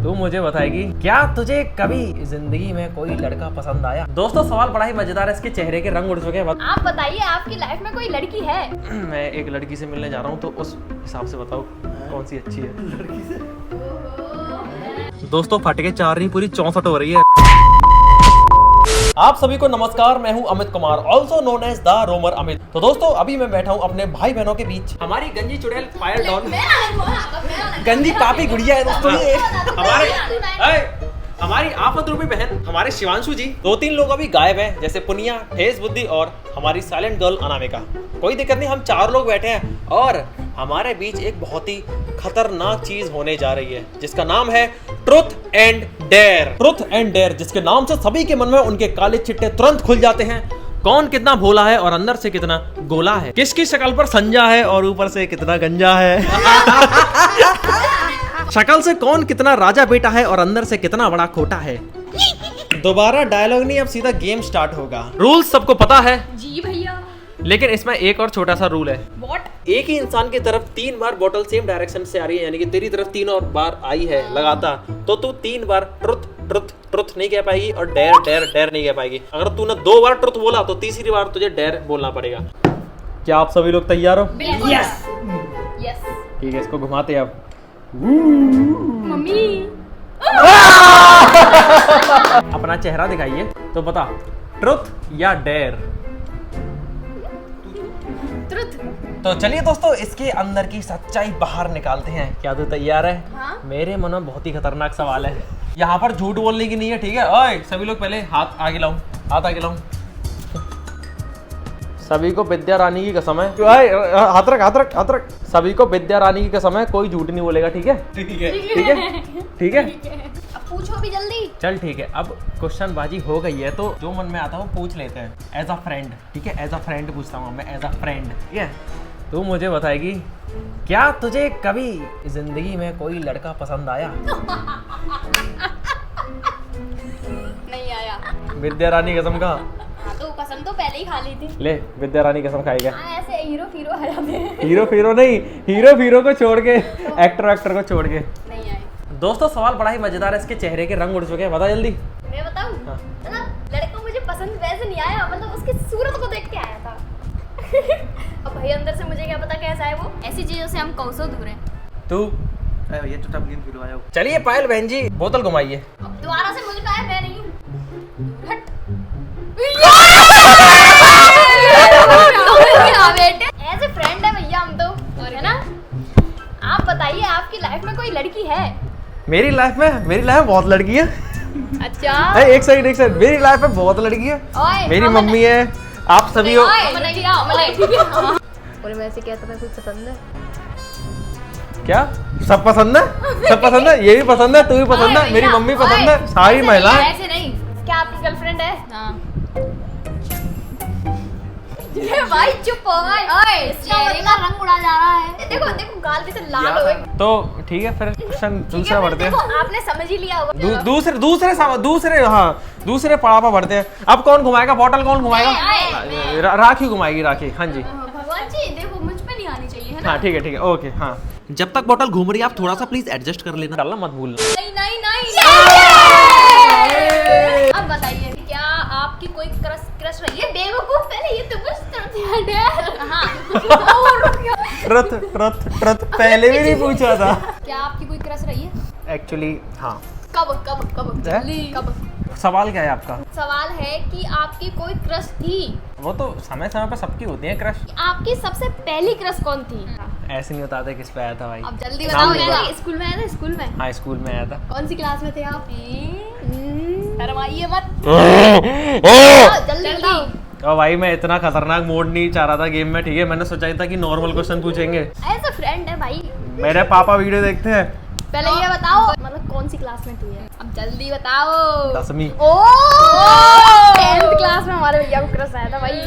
तू मुझे बताएगी क्या तुझे कभी जिंदगी में कोई लड़का पसंद आया? दोस्तों सवाल बड़ा ही मजेदार है, इसके चेहरे के रंग उड़ चुके हैं। आप बताइए आपकी लाइफ में कोई लड़की है? मैं एक लड़की से मिलने जा रहा हूँ, तो उस हिसाब से बताओ कौन सी अच्छी है। लड़की से दोस्तों फट के 4 नहीं पूरी 64 हो रही है। आप सभी को नमस्कार, मैं हूं Amit Kumar, also known as the roamer Amit. तो दोस्तों अभी मैं बैठा हूं अपने भाई बहनों के बीच। हमारी गंजी चुड़ैल फायर डॉन, गंजी पापी गुड़िया है दोस्तों ये हमारी आफत रूपी बहन हमारे शिवांशु जी। 2-3 लोग अभी गायब हैं, जैसे पुनिया, ठेस बुद्धि और हमारी साइलेंट गर्ल अनामिका। कोई दिक्कत नहीं, हम 4 लोग बैठे हैं और हमारे बीच एक बहुत ही खतरनाक चीज होने जा रही है, जिसका नाम है truth and dare. Truth and dare, जिसके नाम से सभी के मन में उनके काले चिट्टे तुरंत खुल जाते हैं। कौन कितना भोला है और अंदर से कितना गोला है, किसकी शक्ल पर संजा है और ऊपर से कितना गंजा है। शक्ल से कौन कितना राजा बेटा है और अंदर से कितना बड़ा खोटा है। दोबारा डायलॉग नहीं, अब सीधा गेम स्टार्ट होगा। रूल्स सबको पता है जी भैया, लेकिन इसमें एक और छोटा सा रूल है। What? एक ही इंसान की तरफ 3 बार बोतल सेम डायरेक्शन से आ रही है, यानी कि तेरी तरफ 3 और बार आई है लगातार, तो तू 3 बार ट्रुथ ट्रुथ ट्रुथ नहीं कह पाएगी और डेयर डेयर डेयर नहीं कह पाएगी। अगर तूने 2 बार ट्रुथ बोला तो तीसरी बार तुझे डेयर बोलना पड़ेगा। क्या आप सभी लोग तैयार हो? Yes yes. ठीक है, इसको घुमाते हैं अब। मम्मी अपना चेहरा दिखाइए, तो बता ट्रुथ या डेयर? ट्रुथ। तो चलिए दोस्तों इसके अंदर की सच्चाई बाहर निकालते हैं। क्या तू तैयार है? हाँ? मेरे मन में बहुत ही खतरनाक सवाल है। यहाँ पर झूठ बोलने की नहीं है, ठीक है? ओए सभी लोग पहले हाथ आगे लाओ, हाथ आगे लाओ। सभी को विद्या रानी की कसम है। हाथ रख हाथ रख हाथ रख। सभी को विद्या रानी की कसम है, कोई झूठ नहीं बोलेगा, ठीक है? ठीक है ठीक है ठीक है। अब पूछो भी जल्दी। चल ठीक है, अब क्वेश्चन बाजी हो गई है, तो जो मन में आता है वो पूछ लेते हैं एज अ फ्रेंड, ठीक है? एज अ फ्रेंड पूछता हूँ मैं, एज अ फ्रेंड, ठीक है? तू मुझे बताएगी क्या तुझे कभी जिंदगी में कोई लड़का पसंद आया? नहीं आया। विद्या रानी कसम का। हाँ तो कसम तो पहले ही खा ली थी। ले विद्या रानी कसम खाएगा। हाँ ऐसे हीरो फिरो आ जाते हैं। हीरो फिरो नहीं, हीरो फिरो को छोड़ के, एक्टर को छोड़ के। नहीं आए। दोस्तों सवाल बड़ा ही मजेदार है, इसके चेहरे के रंग उड़ चुके हैं। बता जल्दी। मैं बताऊँ? हाँ। मतलब लड़का मुझे पसंद वैसे नहीं आया, मतलब उसकी सूरत को देख के आया था। अब भाई अंदर से मुझे क्या पता कैसा है वो, ऐसी चीजों से हम कौसो दूर हैं। तू ये चुटा ब्लीन फिर आया। चलिए पायल बहन जी बोतल घुमाइए। अब दोबारा से मुझे कहा मैं नहीं हूँ। हट। बेटे ऐसे फ्रेंड है भैया हम तो, है ना? आप बताइए आपकी लाइफ में कोई लड़की है? मेरी लाइफ में बहुत लड़की है। अच्छा एक सेकंड, मेरी लाइफ में बहुत लड़की है। ओए, मेरी हाँ, मम्मी है, आप सभी हो। और वैसे क्या तुम्हें कुछ पसंद है? क्या सब पसंद है? सब पसंद है, ये भी पसंद है, तू भी पसंद है, मेरी मम्मी पसंद है, सारी महिलाएं। ऐसे नहीं। क्या आपकी गर्लफ्रेंड है? हाँ। ये भाई चुप हो भाई। ओए चेहरे का रंग उड़ा जा रहा है। देखो देखो गाल भी से लाल हो गई। तो ठीक है, फिर क्वेश्चन दूसरा बढ़ते हैं। आपने समझ ही लिया होगा। दूसरे पड़ाव पर बढ़ते हैं। अब कौन घुमाएगा बोतल? कौन घुमाएगा? राखी घुमाएगी, राखी। हाँ जी। भगवान जी देखो मुझ पे नहीं आनी चाहिए, है ना? हाँ ठीक है ओके। हाँ जब तक बोतल घूम रही है आप थोड़ा सा प्लीज एडजस्ट कर लेना, डालना मत भूलना। नहीं नहीं नहीं। अब बताइए क्या आपकी कोई क्रश रही है? बेवकूफ, पहले ये तो ट्रुथ पहले भी नहीं पूछा था। क्या आपकी कोई क्रश रही है? एक्चुअली हाँ। कब जल्दी कब? सवाल क्या है आपका? सवाल है कि आपकी कोई क्रश थी? वो तो समय समय पर सबकी होती है क्रश। आपकी सबसे पहली क्रश कौन थी? ऐसे नहीं बताते किस पे आया था भाई। अब जल्दी नाम बताओ। नहीं यार स्कूल में आया था? स्कूल में? हाँ स्कूल में आया था। कौन सी क्लास में थे आप? शर्माइए मत। जल्दी बताओ। और भाई मैं इतना खतरनाक मोड नहीं चाह रहा था गेम में, ठीक है? मैंने सोचा था कि नॉर्मल क्वेश्चन पूछेंगे। ऐसा फ्रेंड है भाई। मेरे पापा वीडियो देखते हैं। पहले ये बताओ मतलब कौन सी क्लास में थी? अब जल्दी बताओ। 10वीं। 10th क्लास में हमारे भैया को क्रश आया था भाई।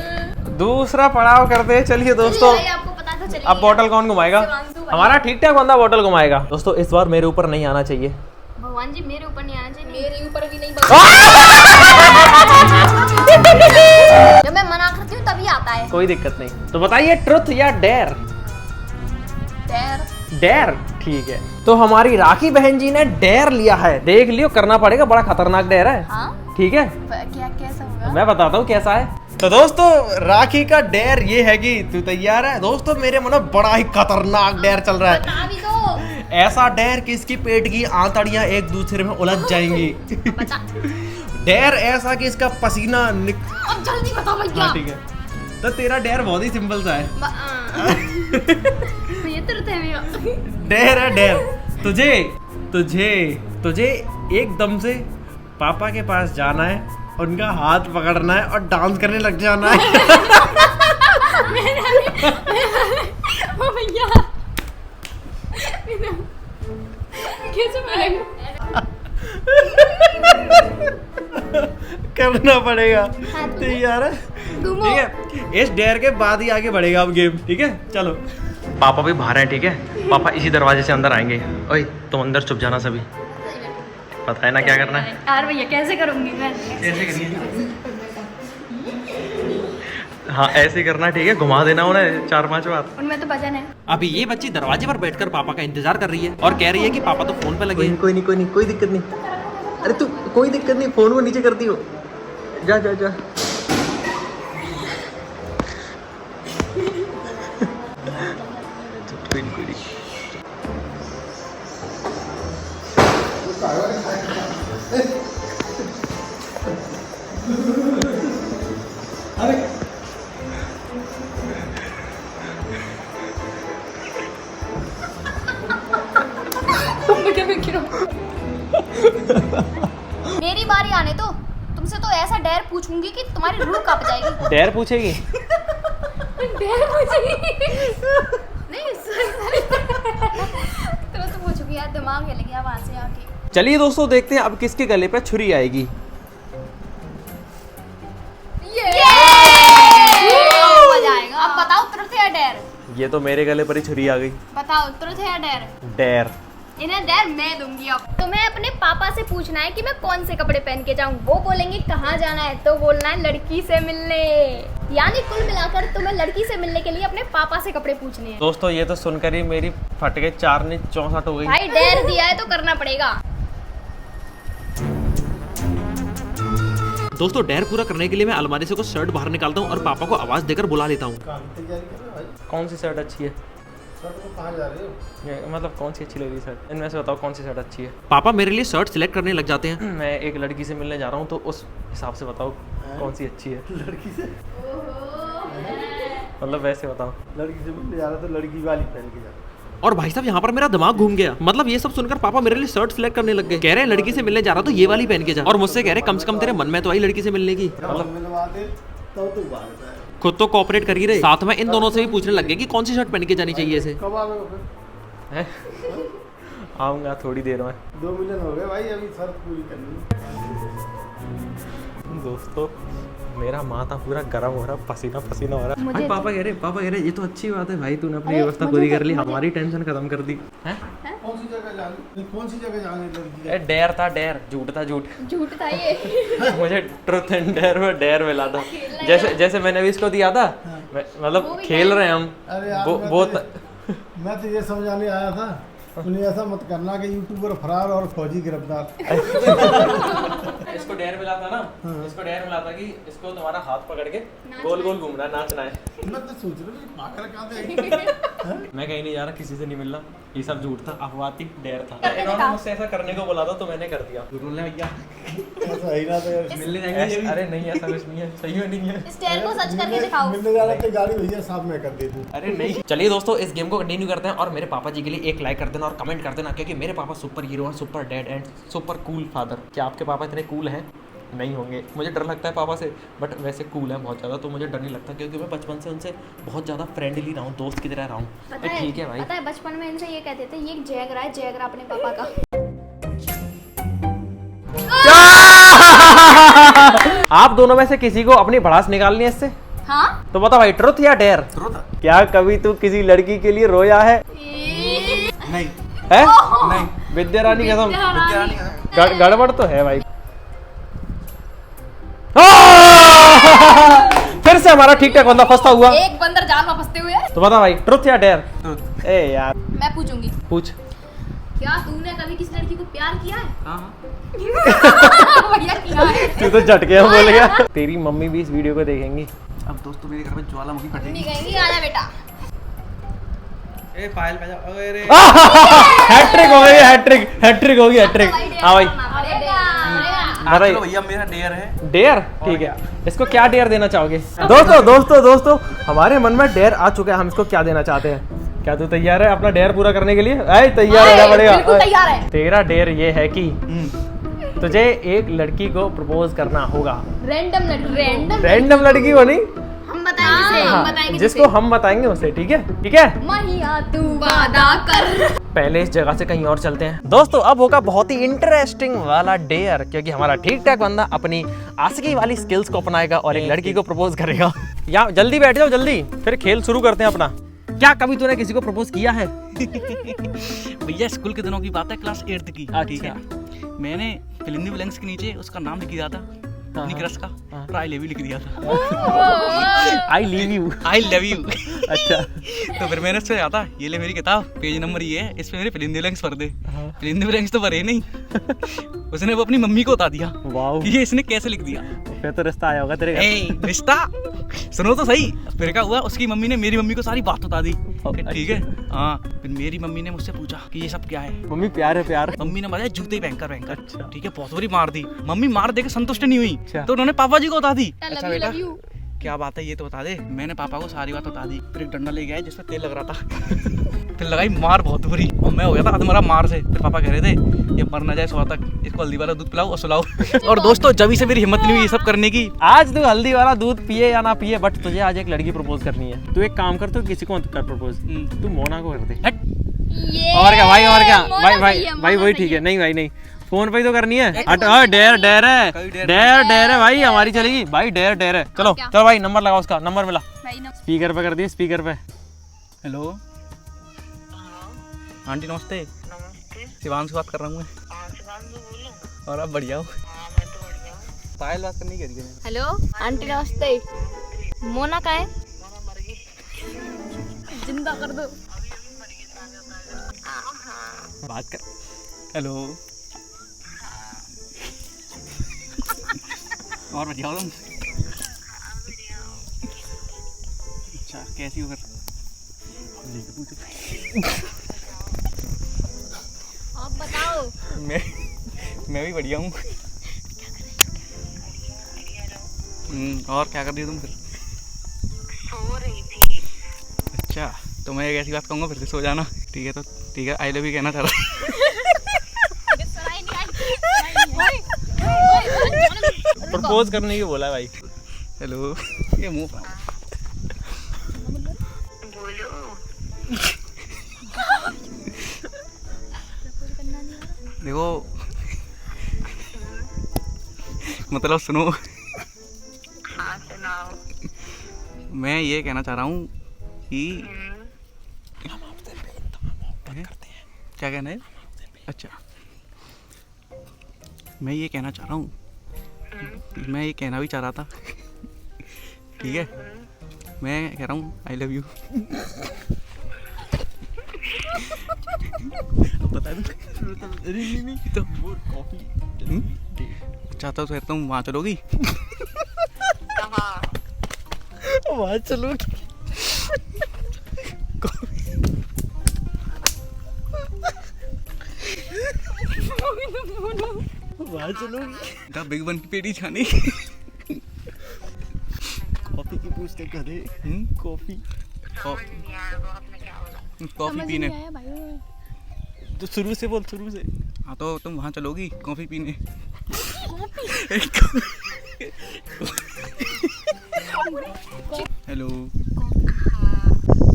दूसरा पड़ाव करते हैं। चलिए दोस्तों आपको पता तो चलिए। अब बोतल कौन घुमाएगा? हमारा ठीक ठाक बंदा बोतल घुमाएगा। दोस्तों इस बार मेरे ऊपर नहीं आना चाहिए। भगवान जी मेरे ऊपर नहीं आना चाहिए। मेरे ऊपर भी नहीं। जब मैं मना करती हूँ तभी आता है। कोई दिक्कत नहीं। तो बताइए ट्रुथ या डेयर? डेयर। डेयर ठीक है। तो हमारी राखी बहन जी ने डेयर लिया है, देख लियो, करना पड़ेगा, बड़ा खतरनाक डेयर है। हाँ? ठीक है, क्या कैसा होगा? मैं बताता हूँ कैसा है। तो दोस्तों राखी का डेयर ये है कि तू तैयार है? दोस्तों मेरे मन में बड़ा ही खतरनाक डेयर चल रहा है। बता भी दो। ऐसा डेयर कि इसकी पेट की आंतड़ियां एक दूसरे में उलझ जाएंगी। बता। डेयर ऐसा कि इसका पसीना अब जल्दी बताओ भैया। ठीक है, तो तेरा डेयर बहुत ही सिंपल सा है। ये तुरंत है भैया। डेयर है डेयर, तुझे तुझे तुझे एकदम से पापा के पास जाना है, उनका हाथ पकड़ना है और डांस करने लग जाना है। ओ भैया कैसे पड़ेगा? करना पड़ेगा। हाँ, तो तैयार है? घूमो। ठीक है, इस डेयर के बाद ही आगे बढ़ेगा अब गेम। ठीक है चलो। पापा भी बाहर हैं, ठीक है, पापा इसी दरवाजे से अंदर आएंगे। ओए तुम अंदर छुप जाना सभी, पता है ना क्या करना है। यार भैया कैसे करूंगी मैं? कैसे करिए? हाँ ऐसे करना, ठीक है, घुमा देना उन्हें 4-5 बार। उनमें तो भजन है। अभी ये बच्ची दरवाजे पर बैठकर पापा का इंतजार कर रही है और कह रही है कि पापा तो फोन पे लगे हैं। कोई नहीं कोई दिक्कत नहीं। अरे तू कोई दिक्कत नहीं, फोन को नीचे करती हो, जा जा जा। मेरी बारी आने दो, तुमसे तो ऐसा डेर पूछूंगी कि तुम्हारी रूह कांप जाएगी। डेयर पूछेगी? डेर पूछेगी? नहीं तुरंत पूछूंगी यार, दिमाग हिल गया वहां से आके। चलिए दोस्तों देखते हैं अब किसके गले पे छुरी आएगी। मजा आएगा। अब बताओ तुरंत या डेर? ये तो मेरे गले पर ही छुरी आ गई। बताओ तुरंत या डेर? डेयर। इन्हें डेर मैं दूंगी। अब तुम्हें अपने पापा से पूछना है कि मैं कौन से कपड़े पहन के जाऊं। वो बोलेंगे कहाँ जाना है, तो बोलना है लड़की से मिलने। यानी कुल मिलाकर तुम्हें लड़की से मिलने के लिए अपने पापा से कपड़े पूछने हैं। दोस्तों ये तो सुनकर ही मेरी फट गई, 4 नहीं 64 हो गई। भाई डेर दिया है तो करना पड़ेगा। दोस्तों डेयर पूरा करने के लिए मैं अलमारी से कुछ शर्ट बाहर निकालता हूँ और पापा को आवाज देकर बुला लेता हूँ। कौन सी शर्ट अच्छी है? कहाँ जा रहे हो? मतलब कौन सी अच्छी लग रही है शर्ट? इनमें से बताओ कौन सी शर्ट अच्छी है। पापा मेरे लिए शर्ट सिलेक्ट करने लग जाते हैं। मैं एक लड़की से मिलने जा रहा हूँ, तो उस हिसाब से बताओ कौन सी अच्छी है। लड़की से? मतलब वैसे बताओ। लड़की से मिलने जा रहा तो लड़की वाली पहन के जा। और भाई साहब यहाँ पर मेरा दिमाग घूम गया। मतलब ये सब सुनकर पापा मेरे लिए शर्ट सिलेक्ट करने लग गए। कह रहे हैं लड़की से मिलने जा रहा तो ये वाली पहन के जा, और मुझसे कह रहे कम से कम तेरे मन में तो आई लड़की से मिलने की। मतलब मिलवा दे तब तो बात है। खुद तो कोऑपरेट कर ही रहे, साथ में इन दोनों से भी पूछने लग गए कि कौन सी शर्ट पहन के जानी चाहिए इसे। कब आ रहे हो फिर? हैं? आऊंगा थोड़ी देर में। 2 मिलियन हो गए भाई, अभी शर्त पूरी करनी। दोस्तों मेरा माथा पूरा गर्म हो रहा, पसीना पसीना हो रहा है। मुझे भाई पापा कह रहे ये तो अच्छी बात है भाई, तूने अपनी अरे, व्यवस्था मुझे पूरी तो- कर ली, मुझे- हमारी टेंशन खत्म कर दी। हैं? कौन सी जगह जाने? कौन सी जगह जाने लड़की? ए डेयर था, डेयर, झूठ था, झूठ। झूठ था ये। मुझे ट्रुथ एंड डेयर में डेयर मिला था। जैसे मैंने अभी इसको दिया था, मतलब वो भी खेल रहे हैं हम। अरे यार मैं तो ये समझाने आया था, उन्हें ऐसा मत करना कि यूट्यूबर फरार और फौजी गिरफ्तार। इसको डेयर मिला था ना, इसको डेयर मिला था कि इसको तुम्हारा हाथ पकड़ के गोल गोल घूमना, नाचना है। मैं तो सोच रहा हूँ पागल कहाँ थे। मैं कहीं नहीं जा रहा, किसी से नहीं मिलना, ये सब झूठ था, अफवाह थी, डेयर था। इन्होंने मुझसे ऐसा करने को बोला था तो मैंने कर दिया। भैया ऐसा ही ना तो यार। मिलने जाएंगे? अरे नहीं ऐसा कुछ नहीं है, सही में नहीं है। इस डेर को सच करके दिखाओ। मिलने जा रहा तो गाड़ी भैया साहब मैं कर दे दूँ। अरे नहीं। चलिए दोस्तों इस गेम को कंटिन्यू करते हैं और मेरे पापा जी के लिए एक लाइक कर देना और कमेंट कर देना, क्योंकि मेरे पापा सुपर हीरो हैं, super dad and super cool father. क्या आपके पापा इतने कूल हैं? नहीं होंगे। मुझे डर लगता है पापा से, बट वैसे कूल है बहुत ज़्यादा, तो मुझे डर नहीं लगता क्योंकि मैं बचपन से उनसे बहुत ज़्यादा फ्रेंडली रहा हूँ, दोस्त की तरह रहा हूँ। पता है, ठीक है भाई। पता है बचपन में इनसे ये कहते थे ये जैगरा है, जैगरा अपने पापा का। आप दोनों में से किसी को अपनी भड़ास निकालनी है इससे? हाँ? तो बता भाई, ट्रुथ या डेयर? क्या कभी तू किसी लड़की के लिए रोया है? नहीं है? नहीं। विद्या रानी कसम, गड़बड़ तो है भाई। फिर से हमारा ठीक ठाक बंदा फंसता हुआ। एक बंदर जाल में फंसते हुए। तो बता भाई, ट्रुथ या डेयर? ए यार मैं पूछूंगी, पूछ। क्या तूने कभी किसी लड़की को प्यार किया है? हाँ भैया किया है। तू तो झटके में बोल गया। तेरी मम्मी भी इस वीडियो को देखेंगी। अब दोस्तों मेरे घर में ज्वालामुखी मम्मी फटेगी। कहेंगी आजा बेटा। ए पायल बजा, अरे हैट्रिक हो गई, हैट्रिक होगी, हैट्रिक। हाँ भाई बताइए। चलो भैया मेरा डेयर है। डेयर, ठीक है। इसको क्या डेयर देना चाहोगे? दोस्तों हमारे मन में डेयर आ चुका है, हम इसको क्या देना चाहते हैं? क्या तू तैयार है अपना डेयर पूरा करने के लिए? तैयार होना पड़ेगा। बिल्कुल तैयार है। तेरा डेयर ये है कि तुझे एक लड़की को प्रपोज करना होगा। रैंडम लड़की को नहीं, हम बताएंगे जिसे, हम बताएंगे जिसको हम बताएंगे उसे, ठीक है? ठीक है, महिया तू वादा कर। पहले इस जगह से कहीं और चलते हैं। दोस्तों अब होगा बहुत ही इंटरेस्टिंग वाला डेयर, क्योंकि हमारा ठीक ठाक बंदा अपनी आशिकी वाली स्किल्स को अपनाएगा और एक लड़की को प्रपोज करेगा। यहाँ जल्दी बैठ जाओ, जल्दी, फिर खेल शुरू करते हैं अपना। क्या कभी तूने किसी को प्रपोज किया है? भैया स्कूल के दिनों की बात है, क्लास 8th की। ठीक है, मैंने फिल इन द ब्लैंक्स के नीचे उसका नाम लिख दिया था, निकरस का, और आई लव यू लिख दिया था। I leave you. I love you. अच्छा, तो फिर मैंने उससे कहा था, ये ले मेरी किताब, पेज नंबर ये है, इस पे मेरे फिल इन द ब्लैंक्स भर दे। फिल इन द ब्लैंक्स तो भरे नहीं। उसने वो अपनी मम्मी को बता दिया वाओ, कि ये इसने कैसे लिख दिया। फिर तो रिश्ता आया होगा तेरे घर। ए, रिश्ता सुनो तो सही। फिर क्या हुआ, उसकी मम्मी ने मेरी मम्मी को सारी बात बता दी। ठीक है, हाँ। फिर मेरी मम्मी ने मुझसे पूछा कि ये सब क्या है। मम्मी प्यार है, प्यार। मम्मी ने बताया जूते बैंकर बैंकर। अच्छा। ठीक है, बहुत बुरी मार दी। मम्मी मार देकर संतुष्ट नहीं हुई, अच्छा। तो उन्होंने पापा जी को बता दी। अच्छा बेटा लव यू। क्या बात है ये तो बता दे। मैंने पापा को सारी बात बता दी। फिर एक डंडा ले गया जिसमें तेल लग रहा था। फिर लगाई मार बहुत बुरी, और मैं हो गया था अधमरा मार से। फिर पापा कह रहे थे ये मर ना जाए सुबह तक, इसको हल्दी वाला दूध पिलाओ और सुलाओ। और दोस्तों जब से मेरी हिम्मत नहीं हुई ये सब करने की। आज तू हल्दी वाला दूध पिए या ना पिए, बट तुझे आज एक लड़की प्रपोज करनी है। तू एक काम कर, तू किसी को मत कर प्रपोज, तू मोना को कर दे। और क्या भाई, और क्या भाई वही ठीक है। नहीं भाई नहीं, फोन पे ही तो करनी है। डेयर है भाई, हमारी चलेगी भाई। डेयर है। चलो चलो भाई, नंबर लगाओ, उसका नंबर मिला। स्पीकर पे कर दिए, स्पीकर पे। हेलो आंटी नमस्ते। शिवांश बात कर रहा हूँ मैं। और आप बढ़िया हो? पायल बात करनी कह रही है। हेलो आंटी नमस्ते। मोना का है? जिंदा कर दो। बात कर। हेलो और बढ़िया हो तुम? अच्छा कैसी हो फिर? आप बताओ। मैं भी बढ़िया हूँ। और क्या कर रही हो तुम फिर? सो रही थी। अच्छा, तो मैं एक ऐसी बात कहूँगा फिर से सो जाना। ठीक है, तो ठीक है, आई लव यू कहना चाह रहा। प्रपोज करने की बोला भाई। हेलो ये मुंह बोलो। देखो, मतलब सुनो। हाँ सुनाओ। मैं ये कहना चाह रहा हूँ कि क्या कहना है? अच्छा, मैं ये कहना चाह रहा हूँ, मैं ये कहना भी चाह रहा था। ठीक है, मैं कह रहा हूँ आई लव यू। बता दूँ तो चाहता हूँ तुम वहाँ चलोगी? कहाँ? वहाँ चलोगी? वहाँ चलोगी? द बिग वन की पेटी छानी। कॉफी की पूछते करे। कॉफी समझ नहीं आया वो आपने क्या बोला। कॉफी पीने। तो शुरू से बोल, शुरू से। हाँ तो तुम वहाँ चलोगी कॉफी पीने? हेलो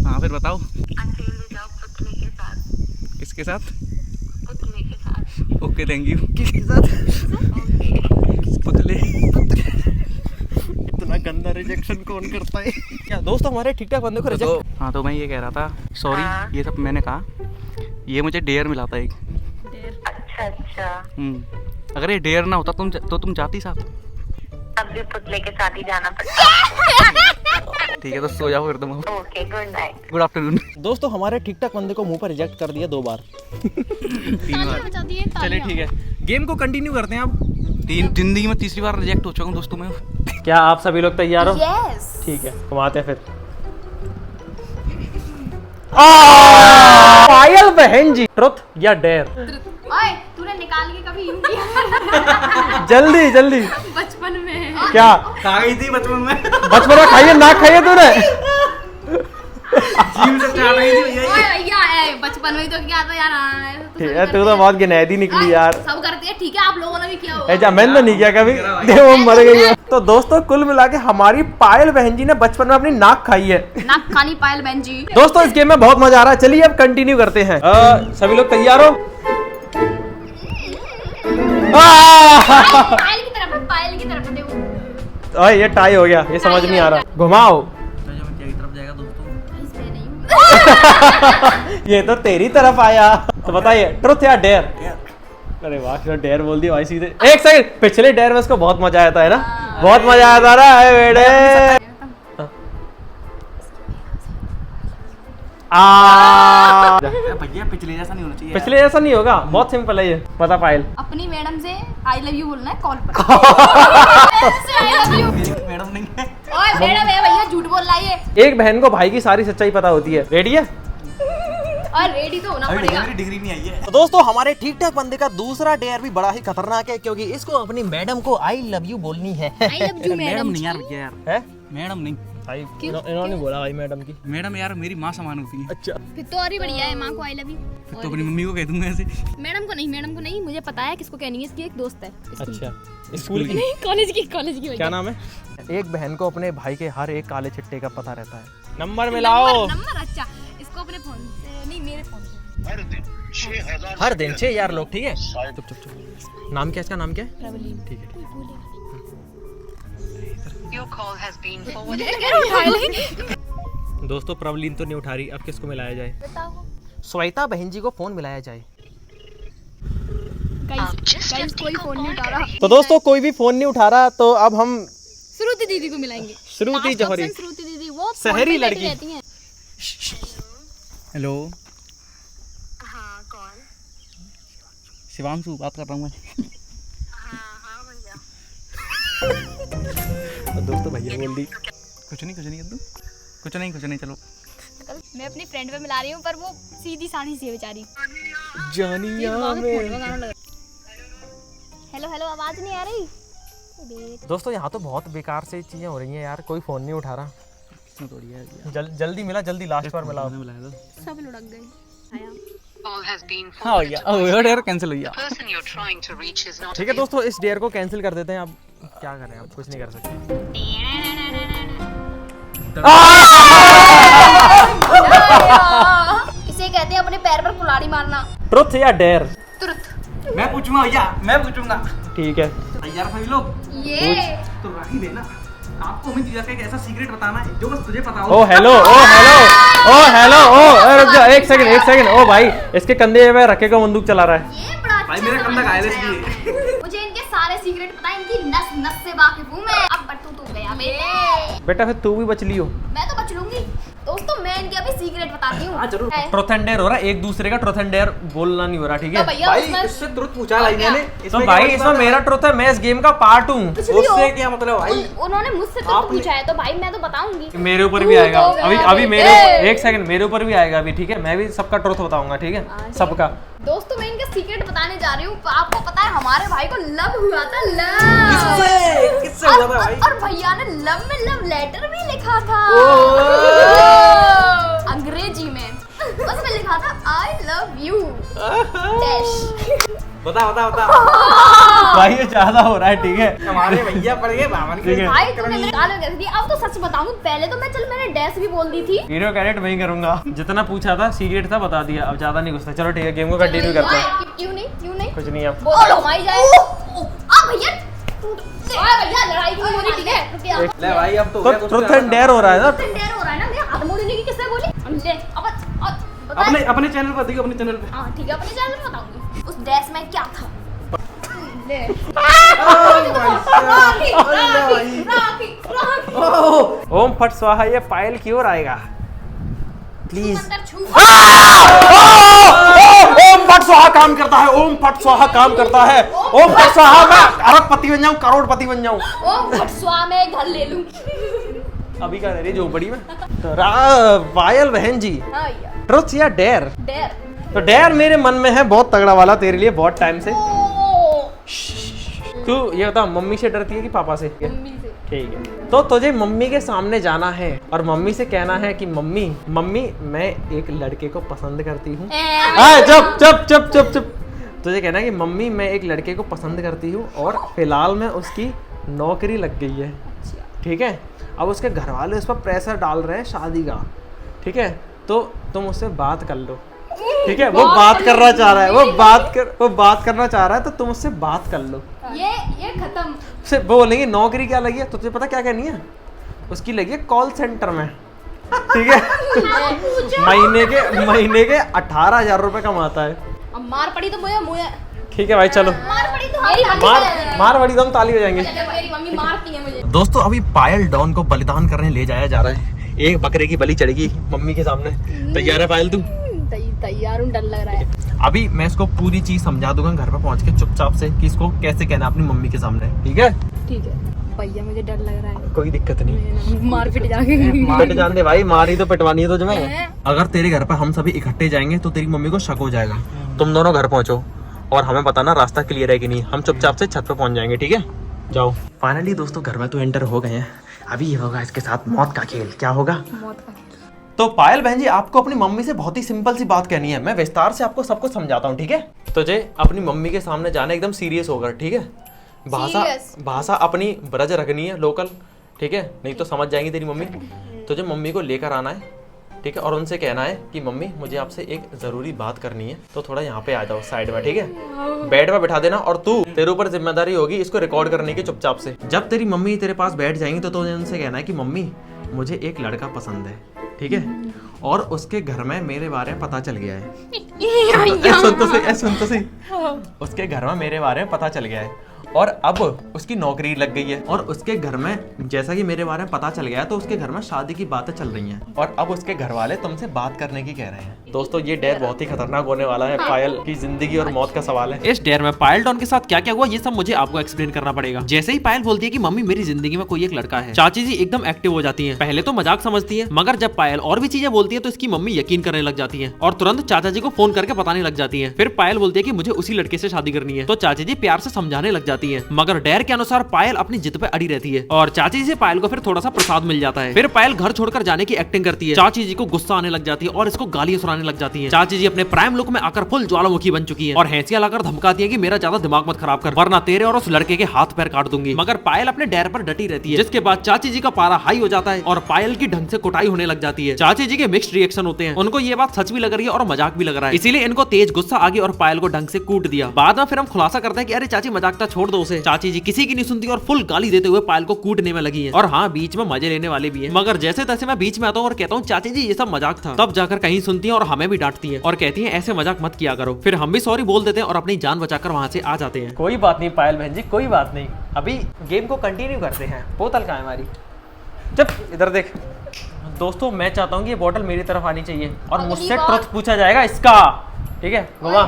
हाँ फिर बताओ। अकेले जाओ पुतले के साथ। किसके साथ? पुतले के साथ। Okay thank you. किसके साथ? पुतले। इतना गंदा रिजेक्शन कौन करता है? क्या दोस्तों हमारे ठीक ठाक बंदे को रिजेक्ट? हाँ तो मैं ये कह रहा था, सॉरी हाँ। ये सब मैंने कहा, ये मुझे डेयर मिला था एक। अच्छा अच्छा। अगर ये डेयर ना होता तुम तो तुम जाती साथ। अब भी पुतले के साथ ही जाना पड़ता। ठीक है तो सो जाओ फिर तुम। Okay, good night. Good afternoon. दोस्तों हमारे ठीक ठाक बंदे को मुंह पर रिजेक्ट कर दिया 2 बार। तालियां बजा दिए, चलिए तालियां। ठीक है, गेम को कंटिन्यू करते हैं अब। जिंदगी में तीसरी बार रिजेक्ट हो चुका हूँ दोस्तों मैं। क्या आप सभी लोग तैयार हो? यस। ठीक है, हम आते हैं फिर। पायल बहन जी, ट्रुथ या डेयर? ओए, तूने निकाल के कभी यूं किया? जल्दी जल्दी। बचपन में। क्या खा गई थी बचपन में। बचपन में खाइए ना खाइए तूने? जीव से चाट रही थी भैया। ओए भैया, बचपन में ही तो क्या था यार। ठीक है, तू तो बहुत गिनैदी निकली यार। सब करते हैं, ठीक है, आप लोगों ने भी किया होगा। ऐसा मैंने तो नहीं किया कभी। देखो मर गई है। तो दोस्तों कुल मिला के हमारी पायल बहन जी ने बचपन में अपनी नाक खाई है। नाक खानी पायल बहन जी। दोस्तों इस गेम में बहुत मजा आ रहा है। चलिए अब कंटिन्यू करते हैं। सभी लोग तैयार हो? पायल की तरफ है, पायल की तरफ है, देखो। ये टाई हो गया, ये समझ नहीं आ रहा। घुमाओ। तरफ जाएगा दोस्तों। इसमें नहीं। ये तो तेरी तरफ आया। तो बताइए ट्रुथ या डेयर? अरे वाह, डेयर बोल दिया भाई सीधे। एक सेकंड, पिछले डेयर में इसको बहुत मजा आया था, है ना? बहुत मजा आया था ना बेटे। भैया पिछले जैसा नहीं होना चाहिए। पिछले जैसा नहीं होगा, बहुत सिंपल है ये। बता पायल। अपनी मैडम से आई लव यू बोलना है कॉल पर। I love you. मैडम नहीं है। ओए मैडम है भैया, झूठ बोल रहा है ये। एक बहन को भाई की सारी सच्चाई पता होती है। रेडी है? और रेडी तो होना पड़ेगा। मेरी डिग्री नहीं आई है। तो दोस्तों हमारे ठीक ठाक बंदे का दूसरा डेयर भी बड़ा ही खतरनाक है, क्योंकि इसको अपनी मैडम को आई लव यू बोलनी है। I love you madam madam. नहीं यार भैया यार। है? मैडम नहीं। भाई इन्होंने बोला भाई मैडम की। मैडम यार मेरी माँ समान होती है। अच्छा। फिर तो और ही बढ़िया है, माँ को आई लव यू। तो अपनी मम्मी को कह दूंगा ऐसे। मैडम को नहीं, मुझे पता है किसको कहनी है। इसकी एक दोस्त है स्कूल की। अच्छा, स्कूल की। नहीं, कॉलेज की क्या नाम है? एक बहन को अपने भाई के हर एक काले चिट्टे का पता रहता है। नंबर मिलाओ। नंबर अच्छा, इसको अपने फोन से नहीं, मेरे फोन से। हर दिन 6000 लोग। ठीक है, चुप चुप चुप। नाम क्या है इसका? नाम क्या है? प्रबलीन। ठीक है। Your call has been forwarded. दोस्तों प्रबलीन तो नहीं उठा रही, अब किसको मिलाया जाए? बताओ। श्वेता बहन जी को फोन मिलाया जाए। गाइस कोई फोन नहीं उठा रहा। तो दोस्तों कोई भी फोन नहीं उठा रहा, तो अब हम श्रुति दीदी को मिलाएंगे। श्रुति Last जौहरी। option श्रुति दीदी, वो शहरी फोन पे लड़की। रहती हैं। हेलो हाँ, कौन? शिवांशु बात कर रहा हूँ मैं। हाँ भैया। तो दोस्तों भैया बोल दी। कुछ नहीं कुछ नहीं चलो। मैं अपनी फ्रेंड पे मिला रही हूँ, पर वो सीधी साधी सी है बेचारी। जानिया में। हेलो, आवाज नहीं आ रही। दोस्तों यहाँ तो बहुत बेकार से चीजें हो रही हैं यार। कोई फोन नहीं उठा रहा। जल्दी मिला, जल्दी लास्ट बार मिलाओ। सब लुढ़क गए। Call has been हाँ भैया, अब डेयर कैंसिल हो गया। The person you're trying to reach is not. ठीक है दोस्तों, इस डेयर को कैंसिल कर देते हैं। अब क्या करें, अब कुछ नहीं कर सकते। इसे कहते हैं अपने पैर पर कुल्हाड़ी मारना। ट्रुथ या डेयर? तुरंत। मैं पूछूंगा भैया, मैं पूछूंगा। ठीक है। यार सभी लोग ये तो राही देना। आपको हमें दिया एक ऐसा सीक्रेट बताना है जो बस तुझे पता हो। ओ हेलो। रुक जा, एक सेकंड। ओ भाई, इसके कंधे पे रखे का बंदूक चला रहा है। ये बड़ा भाई मेरा कंधा घायल है इसलिए। मुझे इनके सारे सीक्रेट पता है, इनकी नस नस से वाकिफ हूँ मैं। अब बट्टू तो गया बेटे। बेटा फिर तू भी बच लियो। मैं तो बच लूंगी। दोस्तों मैं इनके अभी सीक्रेट बताती हूँ। हाँ, जरूर। है। ट्रुथ एंड डेयर हो रहा है, एक दूसरे का ट्रुथ एंड डेयर बोलना नहीं हो रहा। ठीक तो है भैया भाई उसमें इससे तुरंत पूछा भाई मैंने। तो भाई इसमें मेरा ट्रुथ है, मैं इस गेम का पार्ट हूँ। कुछ भी हो। उससे क्या मतलब भाई? उन्होंने मुझसे तो आपने- पूछा है, तो भाई मैं तो बताऊंगी। मेरे ऊपर भी तू आएगा तो गया अभी मेरे बेटे। ऊपर। एक सेकंड, मेरे ऊपर भी आएगा अभी। ठीक है, मैं भी सबका ट्रुथ बताऊंगा। ठीक है, सबका। दोस्तों मैं इनका सीक्रेट बताने जा रही हूँ। आपको पता है हमारे भाई को लव हुआ था। लव किससे हुआ था भाई? और भैया ने लव में लव लेटर भी लिखा था। अंग्रेजी में। उसमें लिखा था आई लव यू डैश। बता भाई ये ज्यादा हो रहा है। ठीक है, हमारे भैया पड़ गए बावन ठीक है। भाई तूने मेरे गाल में कैसे दी? अब तो सच बताऊं, पहले तो मैंने डैश भी बोल दी थी। हीरो कैरेट मैं ही करूंगा। जितना पूछा था सीक्रेट था बता दिया, अब ज्यादा नहीं घुसता। चलो ठीक है, गेम को कंटिन्यू करते हैं। क्यों नहीं कुछ नहीं अब। बोलो भाई जाए। आ भैया भैया लड़ाई क्यों हो रही? ठीक है रुक जा। ले भाई अब तो तो ट्रुथ एंड डेयर हो रहा है ना। टेंडर हो रहा है ना। मैं हाथ मोड़ने की किससे बोली? ले अब बता। अपने चैनल पर देखिए, अपने चैनल पे। हाँ ठीक है, अपने चैनल में बताऊंगी उस डैश में क्या था। ले भाई राखी राखी राखी राखी। ओम फट स्वाहा ये पायल की ओर आएगा प्लीज। अंदर छू। ओम फट स्वाहा काम करता है, ओम फट स्वाहा काम करता है, ओम फट स्वाहा मैं अरबपति बन जाऊं, करोड़पति बन जाऊं। ओम फट स्वाहा मैं घर ले लूं। अभी क्या रही झोपड़ी में। पायल बहन जी, हाँ भैया। ट्रुथ या डेयर? डेयर। तो डेयर मेरे मन में है बहुत तगड़ा वाला तेरे लिए बहुत टाइम से। ओ, तू ये बता मम्मी से डरती है कि पापा से? मम्मी से। ठीक है, तो तुझे मम्मी के सामने जाना है और मम्मी से कहना है कि मम्मी मम्मी मैं एक लड़के को पसंद करती हूँ। चुप चुप चुप चुप चुप। तुझे कहना है कि मम्मी मैं एक लड़के को पसंद करती हूँ और फिलहाल में उसकी नौकरी लग गई है, ठीक है। अब उसके घर वाले उस पर प्रेशर डाल रहे हैं शादी का, ठीक है। तो तुम उससे बात कर लो, ठीक है। वो बात करना चाह रहा है, वो बात करना चाह रहा है, तो तुम उससे बात कर लो। ये खत्म। उससे वो बोलेंगे नौकरी क्या लगी है, तो तुझे पता क्या कहनी है? उसकी लगी है कॉल सेंटर में, ठीक है। महीने के 18,000 रुपए कमाता है। अब मार पड़ी तो मुझे ठीक है भाई चलो, मार पड़ी तो मार बड़ी तो हम ताली हो जाएंगे। मेरी मम्मी मारती है मुझे। दोस्तों अभी पायल डॉन को बलिदान करने ले जाया जा रहा है। एक बकरे की बलि चढ़ेगी मम्मी के सामने। तैयार है पायल तू? तैयार हूँ, डर लग रहा है। अभी मैं इसको पूरी चीज समझा दूंगा घर पे पहुंच के चुपचाप से कि इसको कैसे कहना अपनी मम्मी के सामने, ठीक है। ठीक है भैया, मुझे डर लग रहा है। कोई दिक्कत नहीं, मार पिट जाके पिट जान दे भाई, मारी तो पिटवानी है तुझे मैं। अगर तेरे घर पर हम सभी इकट्ठे जाएंगे तो तेरी मम्मी को शक हो जाएगा। तुम दोनों घर पहुंचो और हमें बताना रास्ता क्लियर है कि नहीं, हम चुपचाप से छत पे पहुंच जाएंगे, ठीक है। जाओ। फाइनली दोस्तों घर में तो एंटर हो गए हैं। अभी ये होगा इसके साथ मौत का खेल। क्या होगा? मौत का खेल। तो पायल बहन जी आपको अपनी मम्मी से बहुत ही सिंपल सी बात कहनी है। मैं विस्तार से आपको सब कुछ समझाता हूँ, ठीक है। तुझे अपनी मम्मी के सामने जाना एकदम सीरियस होकर, ठीक है। भाषा अपनी ब्रज रखनी है, लोकल, ठीक है, नहीं तो समझ जाएंगी तेरी मम्मी। तुझे मम्मी को लेकर आना है, ठीक है, और उनसे कहना है कि मम्मी मुझे आपसे एक जरूरी बात करनी है, तो थोड़ा यहाँ पे आ जाओ साइड में, ठीक है। बेड पे बिठा देना और तेरे ऊपर जिम्मेदारी होगी इसको रिकॉर्ड करने की चुपचाप से। जब तेरी मम्मी तेरे पास बैठ जाएंगी तो तुझे उनसे कहना है कि मम्मी मुझे एक लड़का पसंद है, ठीक है, और उसके घर में मेरे बारे में पता चल गया है। सुन तो सही। उसके घर में मेरे बारे में पता चल गया है और अब उसकी नौकरी लग गई है और उसके घर में जैसा कि मेरे बारे में पता चल गया है तो उसके घर में शादी की बातें चल रही हैं और अब उसके घर वाले तुमसे बात करने की कह रहे हैं। दोस्तों ये डेयर बहुत ही खतरनाक होने वाला है। पायल की जिंदगी और मौत का सवाल है। इस डेयर में पायल डॉन के साथ क्या क्या हुआ ये सब मुझे आपको एक्सप्लेन करना पड़ेगा। जैसे ही पायल बोलती है कि मम्मी मेरी जिंदगी में कोई एक लड़का है, चाची जी एकदम एक्टिव हो जाती है। पहले तो मजाक समझती है, मगर जब पायल और भी चीजें बोलती है तो इसकी मम्मी यकीन करने लग जाती है और तुरंत चाचा जी को फोन करके बताने लग जाती है। फिर पायल बोलती है कि मुझे उसी लड़के से शादी करनी है, तो चाची जी प्यार से समझाने लग जाती है, मगर डेयर के अनुसार पायल अपनी जिद पे अड़ी रहती है और चाची जी से पायल को फिर थोड़ा सा प्रसाद मिल जाता है। फिर पायल घर छोड़कर जाने की एक्टिंग करती है। चाची जी को गुस्सा आने लग जाती है और इसको गालियां सुनाने लग जाती है। चाची जी अपने प्राइम लुक में आकर फुल ज्वालामुखी बन चुकी है और हैंसियां लाकर धमकाती है कि मेरा ज्यादा दिमाग मत खराब कर वरना तेरे और उस लड़के के हाथ पैर काट दूंगी। मगर पायल अपने डेयर पर डटी रहती है, जिसके बाद चाची जी का पारा हाई हो जाता है और पायल की ढंग से कुटाई होने लग जाती है। चाची जी के मिक्स्ड रिएक्शन होते हैं, उनको ये बात सच भी लग रही है और मजाक भी लग रहा है, इसीलिए इनको तेज गुस्सा आ गया और पायल को ढंग से कूट दिया। बाद में फिर हम खुलासा करते हैं कि अरे चाची मजाक था, छोड़ दो उसे। चाची जी किसी की नहीं सुनती और फुल गाली देते हुए पायल को कूटने में लगी है और हाँ बीच में मजे लेने वाले भी हैं। मगर जैसे तैसे मैं बीच में आता हूँ और कहता हूँ चाची जी ये सब मजाक था, तब जाकर कहीं सुनती है और हमें भी डांटती है और कहती है ऐसे मजाक मत किया करो। फिर हम भी सॉरी बोल देते हैं और अपनी जान बचाकर वहां से आ जाते हैं। कोई बात नहीं पायल बहन जी, कोई बात नहीं, अभी गेम को कंटिन्यू करते हैं। बोतल कहाँ है हमारी? जब इधर देख दोस्तों, मैं चाहता हूँ कि ये बोतल मेरी तरफ आनी चाहिए और मुझसे ट्रुथ पूछा जाएगा इसका, ठीक है। घुमा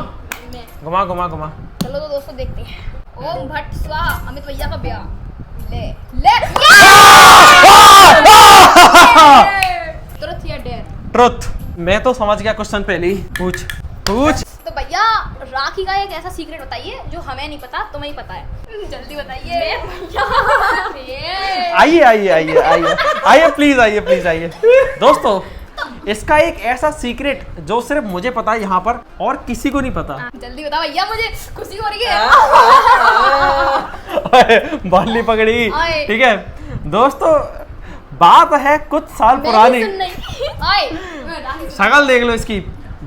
घुमा घुमा घुमा। चलो तो दोस्तों देखते हैं। ओम भट्ट स्वाहा अमित भैया का ब्याह। ले ले ट्रुथ या डेयर? ट्रुथ। मैं तो समझ गया क्वेश्चन पहले ही। पूछ। तो भैया राखी का एक ऐसा सीक्रेट बताइए जो हमें नहीं पता, तुम्हें ही पता है, जल्दी बताइए। आइए प्लीज आइए। दोस्तों इसका एक ऐसा सीक्रेट जो सिर्फ मुझे पता है यहाँ पर और किसी को नहीं पता। जल्दी बताओ भैया, मुझे खुशी हो रही है। बाली पकड़ी, ठीक है। दोस्तों बात है कुछ साल पुरानी, शक्ल देख लो इसकी।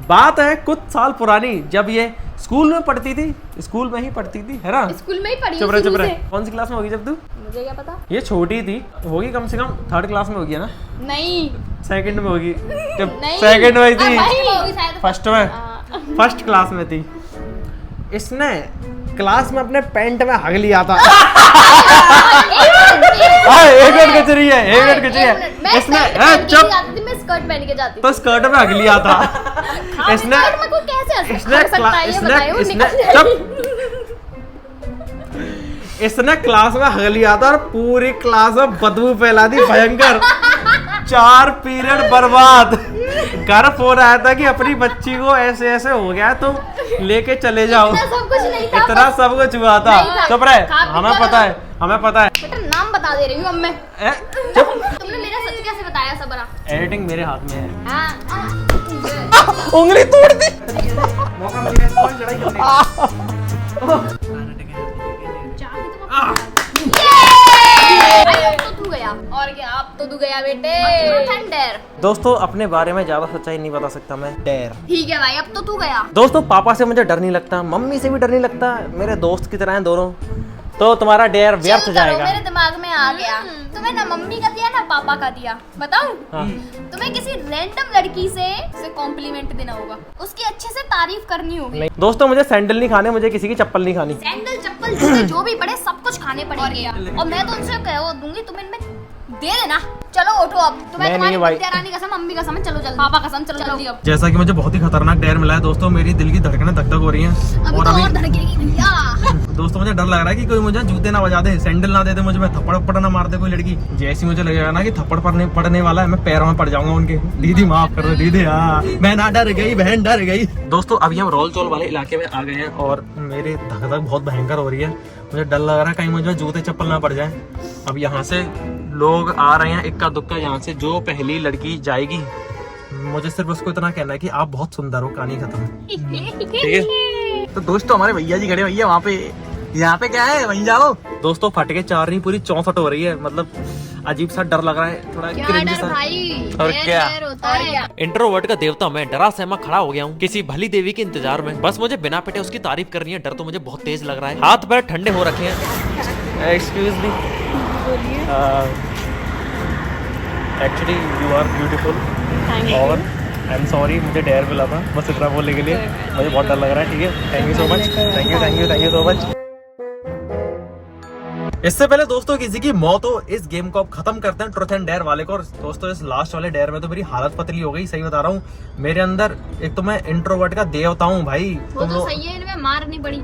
बात है कुछ साल पुरानी, जब ये स्कूल में पढ़ती थी, स्कूल में ही पढ़ती थी, है ना? स्कूल में ही पढ़ी। चुप रहे। कौन सी क्लास में होगी जब तू? मुझे क्या पता। ये छोटी थी, होगी कम से कम 3rd क्लास में होगी ना? नहीं, 2nd में होगी। जब 2nd में थी, फर्स्ट क्लास में थी। इसने क्लास में अपने पैंट में हग लिया था। एक मिनट खिंच रही है, एक मिनट खिंच रही है। मैं इसने स्कर्ट पहन के चुप, जाती थी, मैं स्कर्ट पहन के जाती थी। तो स्कर्ट में हग लिया था। हाँ, इसने स्कर्ट में कोई कैसे हंस इसने सकता क्ला- है ये इसने बताइए, वो इसने निकल जाएगी। चुप, इसने क्लास में हग लिया था और पूरी क्लास में बदबू फैला दी भयंकर। 4 पीरियड बर्बाद। घर फोन आया था कि अपनी बच्ची को ऐसे ऐसे हो गया तो लेके चले जाओ। इतना सब कुछ नहीं था, इतना बस सब कुछ हुआ था। नहीं था। चुप रहे, खा पी हमें कर- पता है, हमें पता है। बेटा नाम बता दे रही हूँ अब मैं। चुप, तुमने मेरा सच कैसे बताया सबरा? एडिटिंग मेरे हाथ में है। हाँ, उंगली तोड़ दी। मौका मिल गया इसको लड़ाई करने का। अब तो तू गया और क्या, अब तो तू गया बेटे। थंडर। दोस्तों अपने बारे में ज्यादा सच्चाई नहीं बता सकता मैं। डेर। ठीक है भाई, अब तो तू गया। दोस्तों पापा से मुझे डर नहीं लगता, मम्मी से भी डर नहीं लगता, मेरे दोस्त की तरह हैं दोनों। तो तुम्हारा डेर व्यर्थ चिल करो, जाएगा। मेरे दिमाग में आ गया। तुम्हें ना मम्मी का दिया ना पापा का दिया। बताऊं? हाँ। तुम्हें किसी रैंडम लड़की से कॉम्प्लीमेंट देना होगा, उसकी अच्छे से तारीफ करनी होगी। नहीं दोस्तों, मुझे सैंडल नहीं खाने, मुझे किसी की चप्पल नहीं खानी। सैंडल चप्पल जूते जो भी पड़े सब कुछ खाने पड़ेंगे। और मैं तो उनसे कह दूंगी तुम इनमें दे देना। चलो उठो अब, तुम्हें मैं तुम्हारी नहीं भाई। विद्या रानी कसम, मम्मी कसम, चलो जल्दी, पापा कसम, चलो जल्दी अब। जैसा कि मुझे बहुत ही खतरनाक डेर मिला है दोस्तों, मेरी दिल की धड़कनें धक धक हो रही हैं। अभी और तो और अभी धड़केगी भैया। दोस्तों मुझे डर लग रहा है कि कोई मुझे जूते ना बजा दे, सैंडल ना दे दे मुझे, मैं थप्पड़ वप्पड़ ना मार दे कोई लड़की। जैसी मुझे लगेगा ना कि थप्पड़ पड़ने वाला है, मैं पैरों में पड़ जाऊंगा उनके। दीदी माफ कर दो दीदी, हाँ मैं ना डर गई, बहन डर गई। दोस्तों अभी हम रोल चोल वाले इलाके में आ गए हैं और मेरी धक धक बहुत भयंकर हो रही है। मुझे डर लग रहा है कहीं मुझे जूते चप्पल ना पड़ जाए। अब यहाँ से लोग आ रहे हैं इक्का दुक्का, यहाँ से जो पहली लड़की जाएगी मुझे सिर्फ उसको इतना कहना है कि आप बहुत सुंदर हो, कहानी खत्म। ठीक है। तो दोस्तों हमारे भैया जी खड़े भैया वहाँ पे, यहाँ पे क्या है वहीं जाओ। दोस्तों फट के 4 नहीं पूरी 64 हो रही है, मतलब अजीब सा डर लग रहा है, थोड़ा क्या cringe डर सा। भाई, और डर क्या? डर होता है। इंट्रोवर्ट का देवता मैं डरा सहमा खड़ा हो गया हूँ किसी भली देवी के इंतजार में। बस मुझे बिना पिटे उसकी तारीफ करनी है। डर तो मुझे बहुत तेज लग रहा है, हाथ पैर ठंडे हो रखे हैं। Excuse me, actually you are beautiful और आई एम सॉरी, मुझे डेयर मिला था बस इतना बोलने के लिए। मुझे बहुत डर लग रहा है। ठीक है, thank you so much, thank you thank you thank you so much. इससे पहले दोस्तों किसी की मौत हो, इस गेम को अब खत्म करते हैं ट्रुथ एंड डेयर वाले को। और दोस्तों इस लास्ट वाले डेयर में तो मेरी हालत पतली हो गई, सही बता रहा हूँ। मेरे अंदर एक तो मैं इंट्रोवर्ट का देवता हूँ भाई। वो तुम तो लोग सही है, इनमें मार नहीं पड़ी।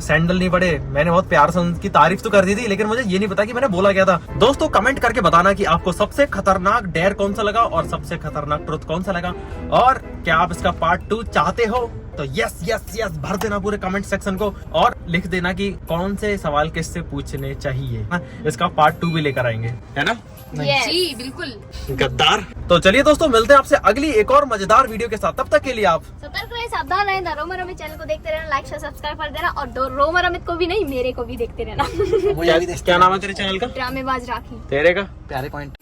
सैंडल नहीं पड़े, मैंने बहुत प्यार से उनकी तारीफ तो कर दी थी, लेकिन मुझे ये नहीं पता कि मैंने बोला क्या था। दोस्तों कमेंट करके बताना कि आपको सबसे खतरनाक डेयर कौन सा लगा और सबसे खतरनाक ट्रुथ कौन सा लगा, और क्या आप इसका पार्ट 2 चाहते हो तो यस यस यस भर देना पूरे कमेंट सेक्शन को, और लिख देना कि कौन से सवाल किससे पूछने चाहिए। इसका पार्ट 2 भी लेकर आएंगे, है ना? जी बिल्कुल। गद्दार। तो चलिए दोस्तों मिलते हैं आपसे अगली एक और मजेदार वीडियो के साथ, तब तक के लिए आप सतर्क रहे, सावधान रहे। रोमर अमित चैनल को देखते रहना, लाइक शेयर सब्सक्राइब कर देना, और रोमर अमित को भी नहीं, मेरे को भी देखते रहना। क्या नाम है तेरे चैनल का? ड्रामेबाज राखी। तेरे का? प्यारे पॉइंट।